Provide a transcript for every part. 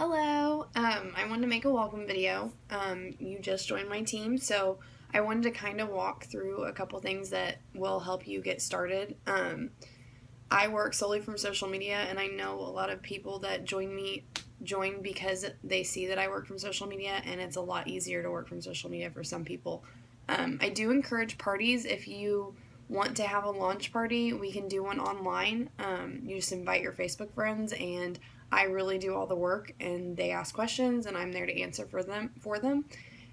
Hello. I wanted to make a welcome video. You just joined my team, so I wanted to kind of walk through a couple things that will help you get started. I work solely from social media, and I know a lot of people that join because they see that I work from social media, and it's a lot easier to work from social media for some people. I do encourage parties. If you want to have a launch party, we can do one online. You just invite your Facebook friends, and I really do all the work, and they ask questions, and I'm there to answer for them.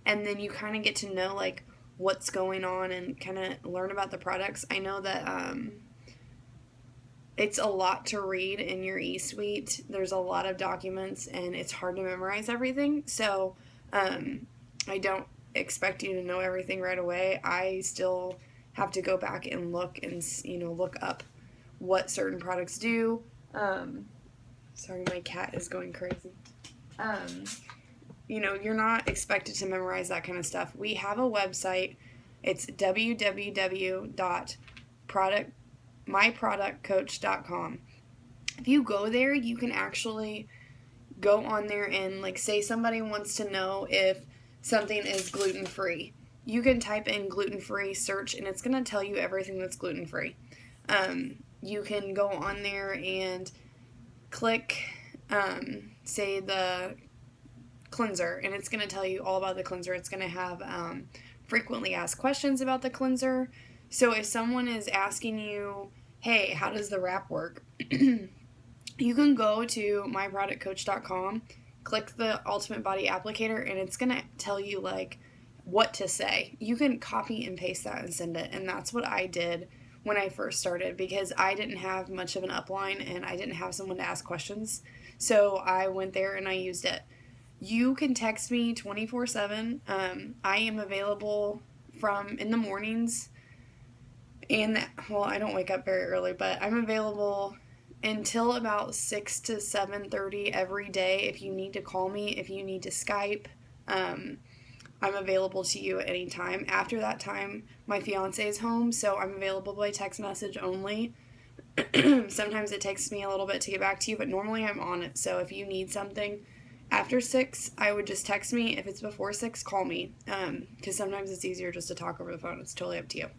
And then you kind of get to know like what's going on and kind of learn about the products. I know that it's a lot to read in your e-suite. There's a lot of documents, and it's hard to memorize everything. So I don't expect you to know everything right away. I still have to go back and look and look up what certain products do. Sorry, my cat is going crazy. Um, you're not expected to memorize that kind of stuff. We have a website. It's www.myproductcoach.com. If you go there, you can actually go on there and like say somebody wants to know if something is gluten-free. You can type in gluten-free search, and it's going to tell you everything that's gluten-free. You can go on there and click, say, the cleanser, and it's going to tell you all about the cleanser. It's going to have frequently asked questions about the cleanser. So if someone is asking you, hey, how does the wrap work? You can go to myproductcoach.com, click the Ultimate Body Applicator, and it's going to tell you like what to say. You can copy and paste that and send it, and that's what I did when I first started because I didn't have much of an upline and I didn't have someone to ask questions. So I went there and I used it. You can text me 24/7. I am available from in the mornings, and I don't wake up very early, but I'm available until about 6 to 7:30 every day. If you need to call me, if you need to Skype, I'm available to you at any time. After that time, my fiance is home, so I'm available by text message only. Sometimes it takes me a little bit to get back to you, but normally I'm on it. So if you need something after 6, I would just text me. If it's before 6, call me, because sometimes it's easier just to talk over the phone. It's totally up to you.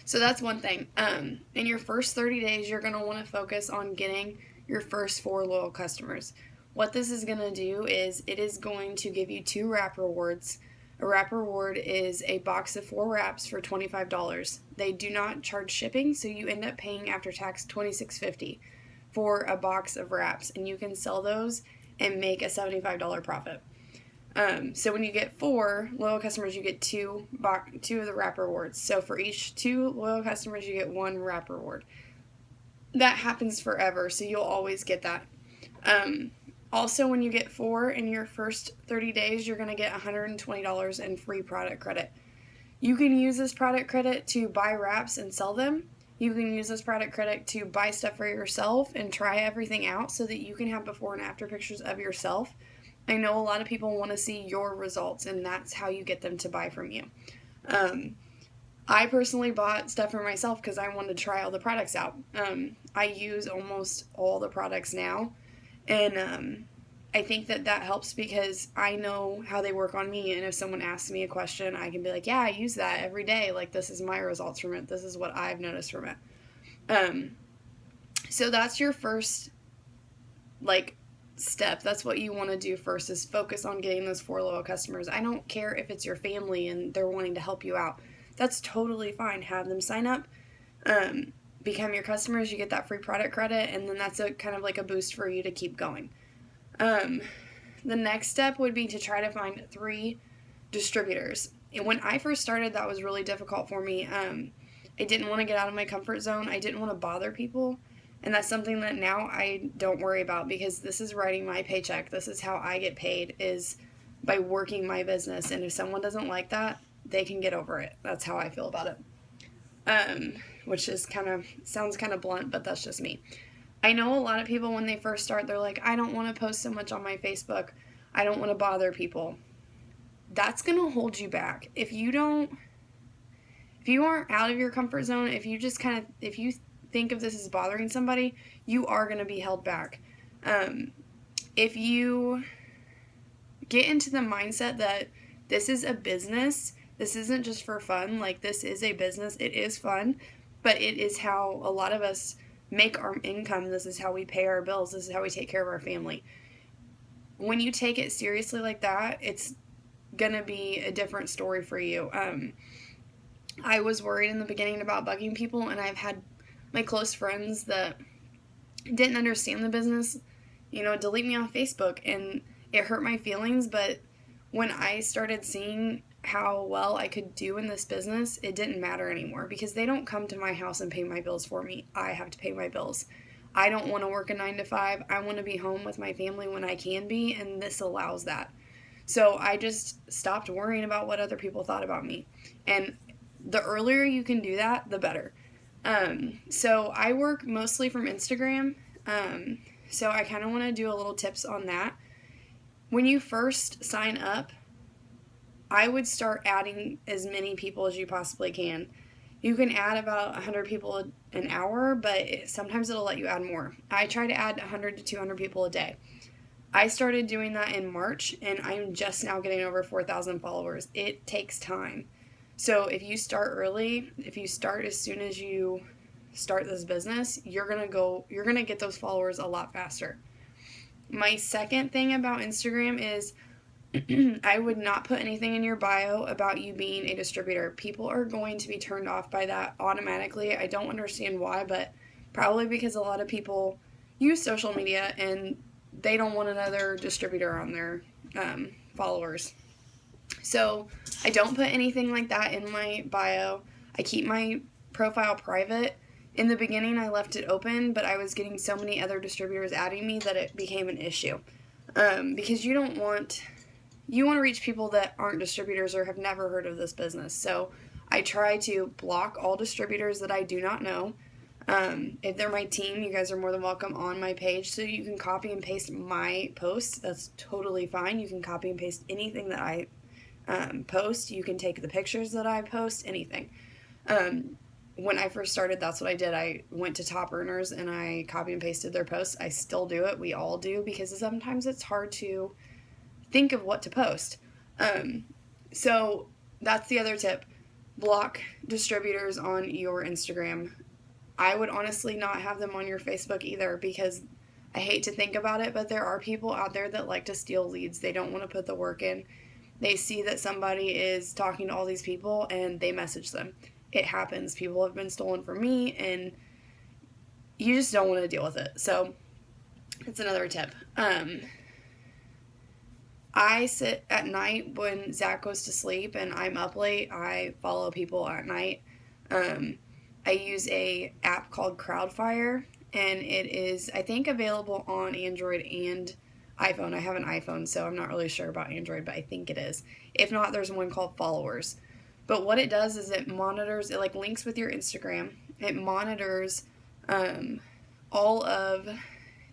So that's one thing. In your first 30 days, you're going to want to focus on getting your first 4 loyal customers. What this is going to do is it is going to give you 2 wrap rewards. A wrap reward is a box of 4 wraps for $25. They do not charge shipping, so you end up paying after tax $26.50 for a box of wraps, and you can sell those and make a $75 profit. So when you get 4 loyal customers, you get 2 of the wrap rewards. So for each 2 loyal customers, you get 1 wrap reward. That happens forever, so you'll always get that. Also, when you get 4 in your first 30 days, you're going to get $120 in free product credit. You can use this product credit to buy wraps and sell them. You can use this product credit to buy stuff for yourself and try everything out so that you can have before and after pictures of yourself. I know a lot of people want to see your results, and that's how you get them to buy from you. I personally bought stuff for myself because I wanted to try all the products out. I use almost all the products now, and I think that helps because I know how they work on me, and if someone asks me a question, I can be like, yeah, I use that every day. Like, this is my results from it. This is what I've noticed from it. So that's your first, step. That's what you want to do first, is focus on getting those 4 loyal customers. I don't care if it's your family and they're wanting to help you out. That's totally fine. Have them sign up, become your customers. You get that free product credit, and then that's a kind of like a boost for you to keep going. The next step would be to try to find 3 distributors. And when I first started, that was really difficult for me. I didn't want to get out of my comfort zone. I didn't want to bother people. And that's something that now I don't worry about because this is writing my paycheck. This is how I get paid, is by working my business. And if someone doesn't like that, they can get over it. That's how I feel about it. Which is sounds kind of blunt, but that's just me. I know a lot of people when they first start, they're like, I don't want to post so much on my Facebook. I don't want to bother people. That's going to hold you back. If you aren't out of your comfort zone, if you think of this as bothering somebody, you are going to be held back. if you get into the mindset that this is a business, this isn't just for fun, like this is a business, it is fun, but it is how a lot of us make our income. This is how we pay our bills. This is how we take care of our family. When you take it seriously like that, it's gonna be a different story for you. I was worried in the beginning about bugging people, and I've had my close friends that didn't understand the business, delete me off Facebook, and it hurt my feelings. But when I started seeing how well I could do in this business, it didn't matter anymore, because they don't come to my house and pay my bills for me. I have to pay my bills. I don't want to work a 9 to 5. I want to be home with my family when I can be, and this allows that. So I just stopped worrying about what other people thought about me. And the earlier you can do that, the better. So I work mostly from Instagram. So I kind of want to do a little tips on that. When you first sign up, I would start adding as many people as you possibly can. You can add about 100 people an hour, but sometimes it'll let you add more. I try to add 100 to 200 people a day. I started doing that in March, and I'm just now getting over 4,000 followers. It takes time. So if you start early, if you start as soon as you start this business, you're going to get those followers a lot faster. My second thing about Instagram is I would not put anything in your bio about you being a distributor. People are going to be turned off by that automatically. I don't understand why, but probably because a lot of people use social media and they don't want another distributor on their followers. So I don't put anything like that in my bio. I keep my profile private. In the beginning, I left it open, but I was getting so many other distributors adding me that it became an issue. Because you want to reach people that aren't distributors or have never heard of this business. So I try to block all distributors that I do not know. If they're my team, you guys are more than welcome on my page. So you can copy and paste my posts. That's totally fine. You can copy and paste anything that I post. You can take the pictures that I post, anything. When I first started, that's what I did. I went to Top Earners and I copy and pasted their posts. I still do it. We all do, because sometimes it's hard to think of what to post. So that's the other tip. Block distributors on your Instagram. I would honestly not have them on your Facebook either, because I hate to think about it, but there are people out there that like to steal leads. They don't want to put the work in. They see that somebody is talking to all these people and they message them. It happens. People have been stolen from me, and you just don't want to deal with it. So it's another tip. I sit at night when Zach goes to sleep and I'm up late. I follow people at night. I use a app called Crowdfire, and it is, I think, available on Android and iPhone. I have an iPhone, so I'm not really sure about Android, but I think it is. If not, there's one called Followers. But what it does is it monitors, it like links with your Instagram. It monitors all of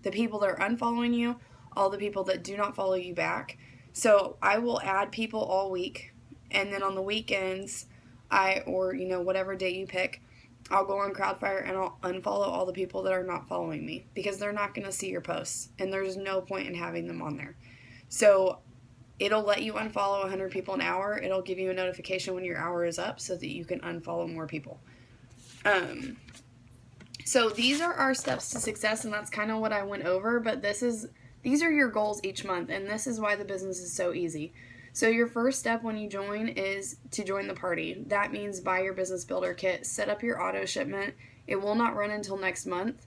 the people that are unfollowing you, all the people that do not follow you back. So I will add people all week, and then on the weekends, whatever day you pick, I'll go on Crowdfire and I'll unfollow all the people that are not following me, because they're not going to see your posts, and there's no point in having them on there. So it'll let you unfollow 100 people an hour. It'll give you a notification when your hour is up so that you can unfollow more people. So these are our steps to success, and that's kind of what I went over, but these are your goals each month, and this is why the business is so easy. So your first step when you join is to join the party. That means buy your business builder kit, set up your auto shipment. It will not run until next month.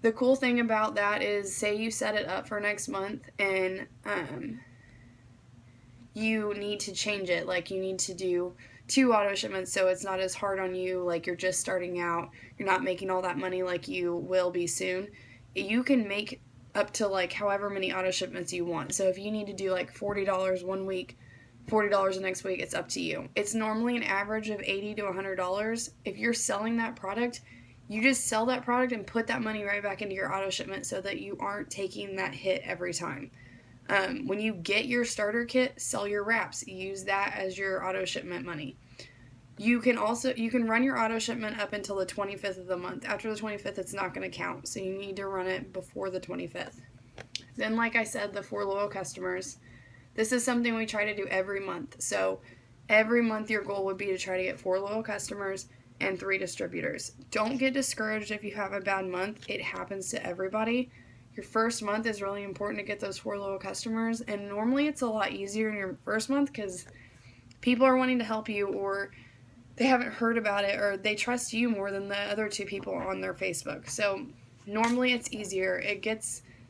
The cool thing about that is, say you set it up for next month and you need to change it, like you need to do 2 auto shipments so it's not as hard on you, like you're just starting out, you're not making all that money like you will be soon. You can make up to like however many auto shipments you want. So if you need to do like $40 one week, $40 the next week, it's up to you. It's normally an average of $80 to $100. If you're selling that product, you just sell that product and put that money right back into your auto shipment so that you aren't taking that hit every time. When you get your starter kit, sell your wraps. Use that as your auto shipment money. You can run your auto shipment up until the 25th of the month. After the 25th, it's not going to count, so you need to run it before the 25th. Then, like I said, the 4 loyal customers. This is something we try to do every month. So every month your goal would be to try to get 4 loyal customers and 3 distributors. Don't get discouraged if you have a bad month. It happens to everybody. Your first month is really important to get those 4 loyal customers, and normally it's a lot easier in your first month because people are wanting to help you, or they haven't heard about it, or they trust you more than the other 2 people on their Facebook. So normally it's easier.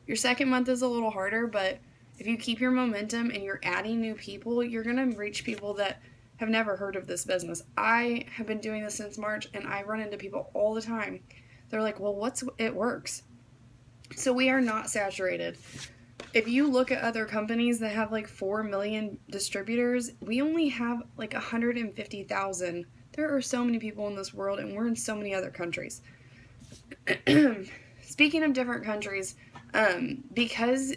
Your second month is a little harder, but if you keep your momentum and you're adding new people, you're going to reach people that have never heard of this business. I have been doing this since March, and I run into people all the time. They're like, well, it works. So we are not saturated. If you look at other companies that have like 4 million distributors, we only have like 150,000. There are so many people in this world, and we're in so many other countries. Speaking of different countries, because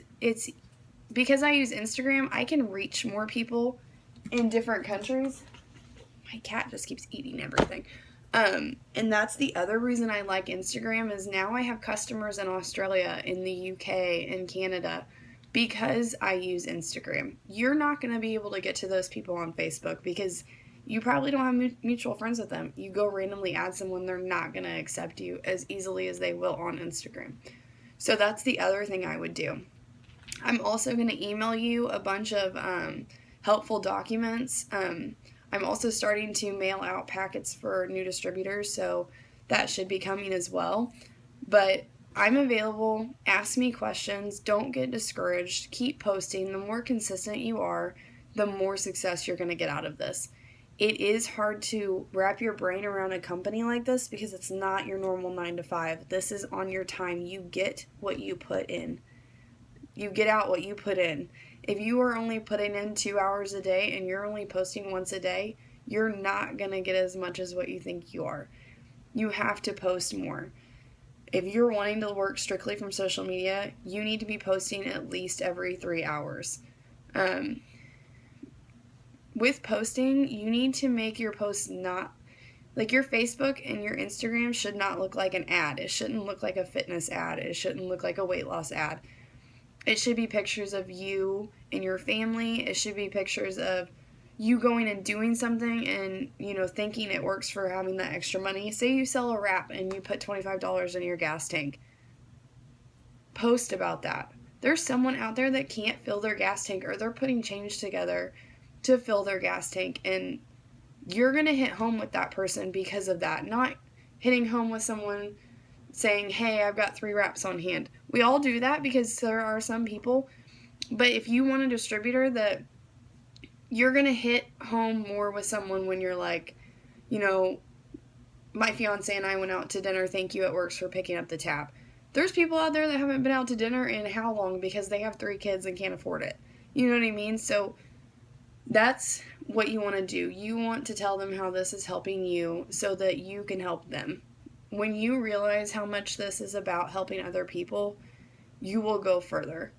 I use Instagram, I can reach more people in different countries. My cat just keeps eating everything. And that's the other reason I like Instagram, is now I have customers in Australia, in the UK, and Canada, because I use Instagram. You're not going to be able to get to those people on Facebook because you probably don't have mutual friends with them. You go randomly add someone, they're not going to accept you as easily as they will on Instagram. So that's the other thing I would do. I'm also going to email you a bunch of helpful documents. I'm also starting to mail out packets for new distributors, so that should be coming as well. But I'm available. Ask me questions. Don't get discouraged. Keep posting. The more consistent you are, the more success you're going to get out of this. It is hard to wrap your brain around a company like this because it's not your normal 9 to 5. This is on your time. You get what you put in. You get out what you put in. If you are only putting in 2 hours a day and you're only posting once a day, you're not going to get as much as what you think you are. You have to post more. If you're wanting to work strictly from social media, you need to be posting at least every 3 hours. With posting, you need to make your posts not, like your Facebook and your Instagram should not look like an ad. It shouldn't look like a fitness ad. It shouldn't look like a weight loss ad. It should be pictures of you and your family. It should be pictures of you going and doing something and, thinking it works for having that extra money. Say you sell a wrap and you put $25 in your gas tank. Post about that. There's someone out there that can't fill their gas tank, or they're putting change together to fill their gas tank, and you're going to hit home with that person because of that. Not hitting home with someone saying, hey, I've got 3 wraps on hand. We all do that because there are some people, but if you want a distributor, that you're going to hit home more with someone when you're like, my fiance and I went out to dinner, thank you, it works for picking up the tab. There's people out there that haven't been out to dinner in how long because they have 3 kids and can't afford it. You know what I mean? So that's what you want to do. You want to tell them how this is helping you so that you can help them. When you realize how much this is about helping other people, you will go further.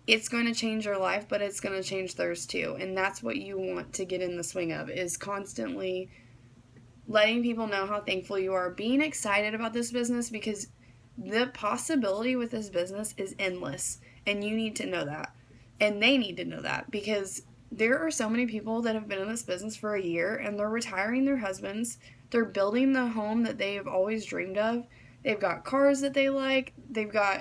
It's going to change your life, but it's going to change theirs too. And that's what you want to get in the swing of, is constantly letting people know how thankful you are, being excited about this business, because the possibility with this business is endless. And you need to know that. And they need to know that, because there are so many people that have been in this business for a year and they're retiring their husbands. They're building the home that they've always dreamed of. They've got cars that they like. They've got,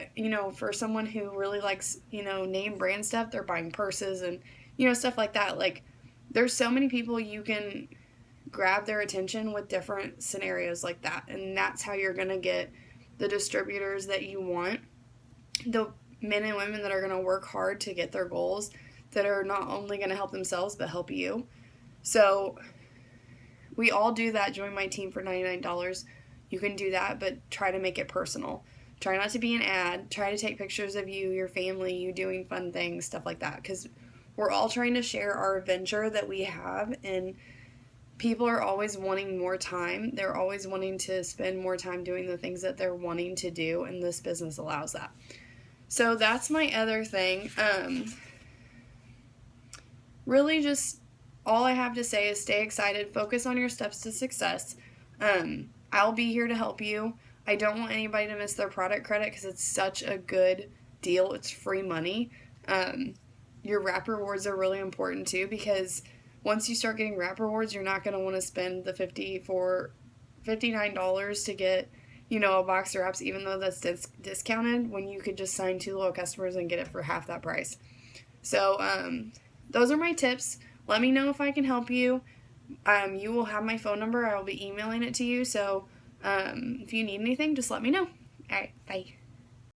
for someone who really likes, name brand stuff, they're buying purses and, stuff like that. Like, there's so many people you can grab their attention with different scenarios like that. And that's how you're going to get the distributors that you want, the men and women that are going to work hard to get their goals, that are not only going to help themselves but help you. So we all do that. Join my team for $99. You can do that, but try to make it personal. Try not to be an ad. Try to take pictures of you, your family, you doing fun things, stuff like that, because we're all trying to share our adventure that we have, and people are always wanting more time. They're always wanting to spend more time doing the things that they're wanting to do, and this business allows that. So that's my other thing. Really just all I have to say is stay excited, focus on your steps to success. I'll be here to help you. I don't want anybody to miss their product credit because it's such a good deal. It's free money. Your wrap rewards are really important too, because once you start getting wrap rewards, you're not going to want to spend the $59 to get, a box of wraps, even though that's discounted, when you could just sign 2 loyal customers and get it for half that price. So those are my tips. Let me know if I can help you. You will have my phone number. I will be emailing it to you. So if you need anything, just let me know. All right, bye.